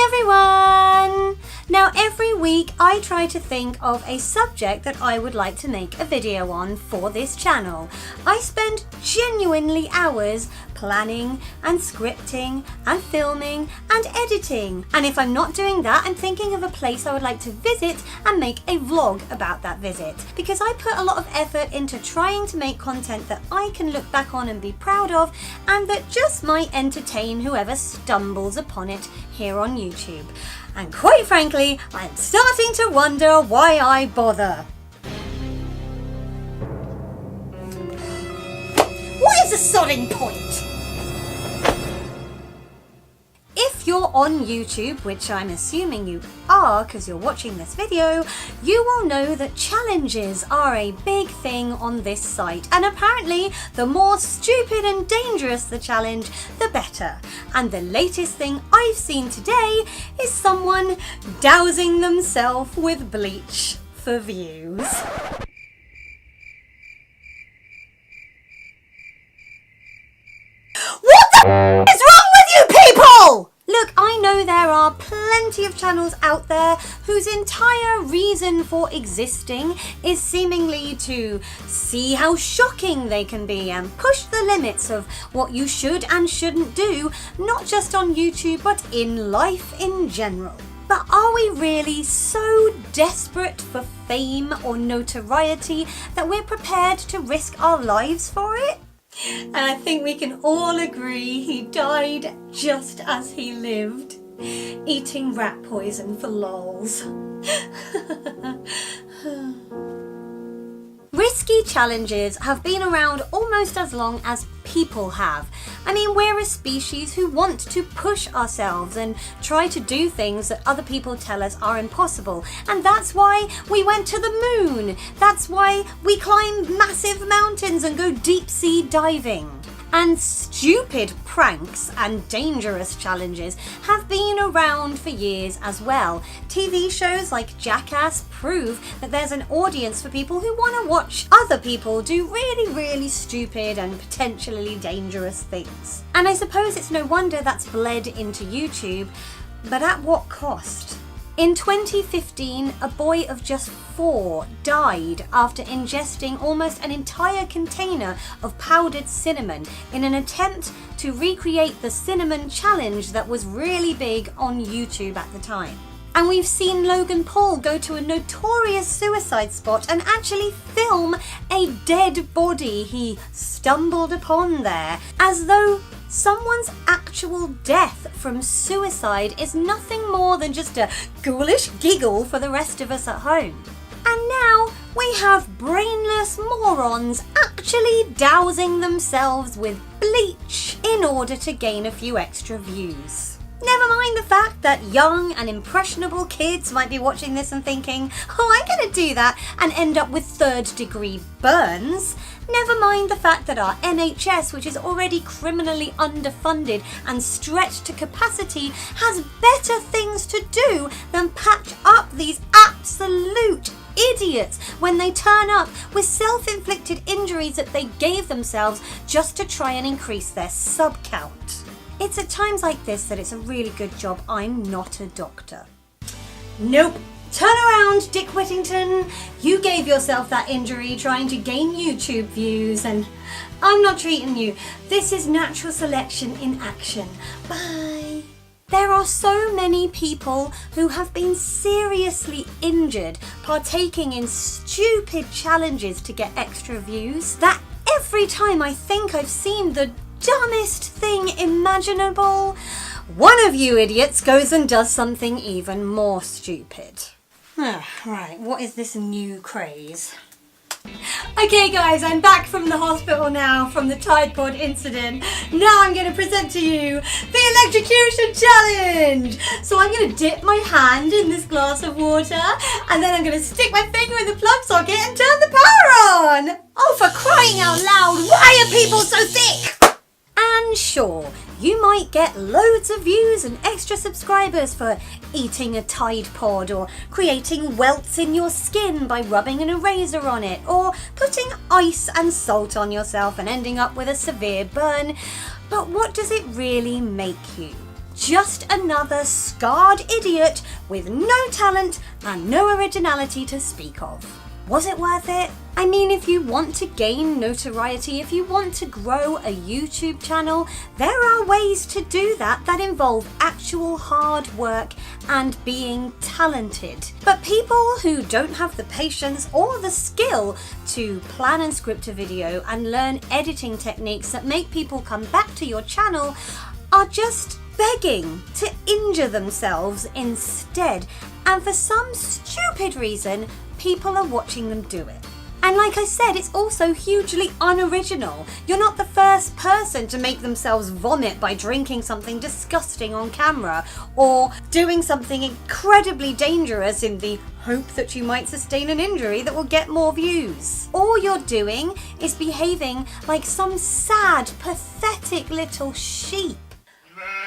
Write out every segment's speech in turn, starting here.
Hi everyone! Now every week I try to think of a subject that I would like to make a video on for this channel. I spend genuinely hours planning and scripting and filming and editing. And if I'm not doing that, I'm thinking of a place I would like to visit and make a vlog about that visit. Because I put a lot of effort into trying to make content that I can look back on and be proud of, and that just might entertain whoever stumbles upon it here on YouTube. And quite frankly, I'm starting to wonder why I bother. What is the sodding point? If you're on YouTube, which I'm assuming you are because you're watching this video, you will know that challenges are a big thing on this site, and apparently the more stupid and dangerous the challenge, the better. And the latest thing I've seen today is someone dousing themselves with bleach for views. What the is wrong with you people? Look, I know there are plenty of channels out there whose entire reason for existing is seemingly to see how shocking they can be and push the limits of what you should and shouldn't do, not just on YouTube but in life in general. But are we really so desperate for fame or notoriety that we're prepared to risk our lives for it? And I think we can all agree he died just as he lived, eating rat poison for lols. Risky challenges have been around almost as long as people have. I mean, we're a species who want to push ourselves and try to do things that other people tell us are impossible. And that's why we went to the moon. That's why we climb massive mountains and go deep sea diving. And stupid pranks and dangerous challenges have been around for years as well. TV shows like Jackass prove that there's an audience for people who want to watch other people do really stupid and potentially dangerous things. And I suppose it's no wonder that's bled into YouTube, but at what cost? In 2015, a boy of just 4 died after ingesting almost an entire container of powdered cinnamon in an attempt to recreate the cinnamon challenge that was really big on YouTube at the time. And we've seen Logan Paul go to a notorious suicide spot and actually film a dead body he stumbled upon there, as though someone's actual death from suicide is nothing more than just a ghoulish giggle for the rest of us at home. And now we have brainless morons actually dousing themselves with bleach in order to gain a few extra views. Never mind the fact that young and impressionable kids might be watching this and thinking, oh, I'm going to do that and end up with 3rd-degree burns. Never mind the fact that our NHS, which is already criminally underfunded and stretched to capacity, has better things to do than patch up these absolute idiots when they turn up with self-inflicted injuries that they gave themselves just to try and increase their sub count. It's at times like this that it's a really good job I'm not a doctor. Nope. Turn around, Dick Whittington. You gave yourself that injury trying to gain YouTube views, and I'm not treating you. This is natural selection in action. Bye. There are so many people who have been seriously injured partaking in stupid challenges to get extra views that every time I think I've seen the dumbest thing imaginable, one of you idiots goes and does something even more stupid. Right, what is this new craze? Okay guys, I'm back from the hospital now, from the Tide Pod incident. Now I'm going to present to you the electrocution challenge. So I'm going to dip my hand in this glass of water, and then I'm going to stick my finger in the plug socket and turn the power on. Oh, for crying out loud, why are people so thick? And sure, you might get loads of views and extra subscribers for eating a Tide Pod, or creating welts in your skin by rubbing an eraser on it, or putting ice and salt on yourself and ending up with a severe burn. But what does it really make you? just another scarred idiot with no talent and no originality to speak of. Was it worth it? I mean, if you want to gain notoriety, if you want to grow a YouTube channel, there are ways to do that involve actual hard work and being talented. But people who don't have the patience or the skill to plan and script a video and learn editing techniques that make people come back to your channel are just begging to injure themselves instead. And for some stupid reason, people are watching them do it. And like I said, it's also hugely unoriginal. You're not the first person to make themselves vomit by drinking something disgusting on camera, or doing something incredibly dangerous in the hope that you might sustain an injury that will get more views. All you're doing is behaving like some sad, pathetic little sheep.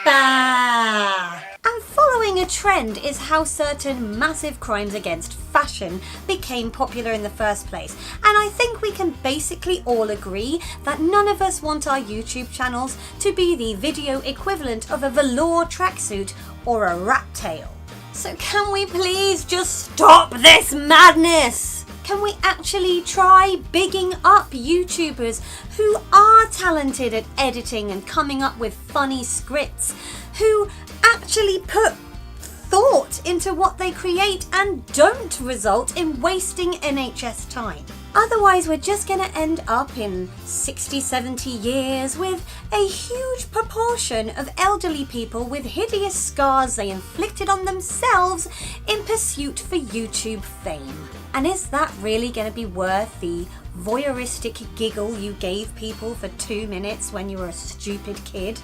Bah! And following a trend is how certain massive crimes against fashion became popular in the first place. And I think we can basically all agree that none of us want our YouTube channels to be the video equivalent of a velour tracksuit or a rat tail. So can we please just stop this madness? Can we actually try bigging up YouTubers who are talented at editing and coming up with funny scripts, who actually put thought into what they create and don't result in wasting NHS time? Otherwise, we're just going to end up in 60, 70 years with a huge proportion of elderly people with hideous scars they inflicted on themselves in pursuit for YouTube fame. And is that really going to be worth the voyeuristic giggle you gave people for 2 minutes when you were a stupid kid?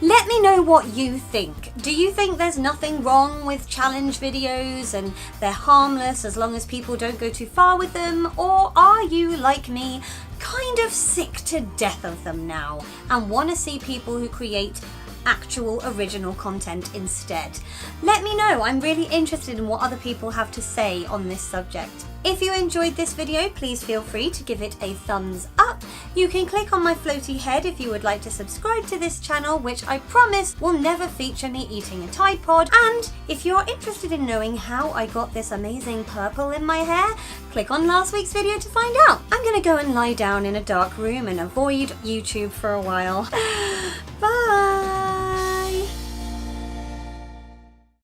Let me know what you think. Do you think there's nothing wrong with challenge videos and they're harmless as long as people don't go too far with them? Or are you, like me, kind of sick to death of them now and want to see people who create actual original content instead? Let me know. I'm really interested in what other people have to say on this subject. If you enjoyed this video, please feel free to give it a thumbs up. You can click on my floaty head if you would like to subscribe to this channel, which I promise will never feature me eating a Tide Pod. And if you're interested in knowing how I got this amazing purple in my hair, click on last week's video to find out. I'm gonna go and lie down in a dark room and avoid YouTube for a while.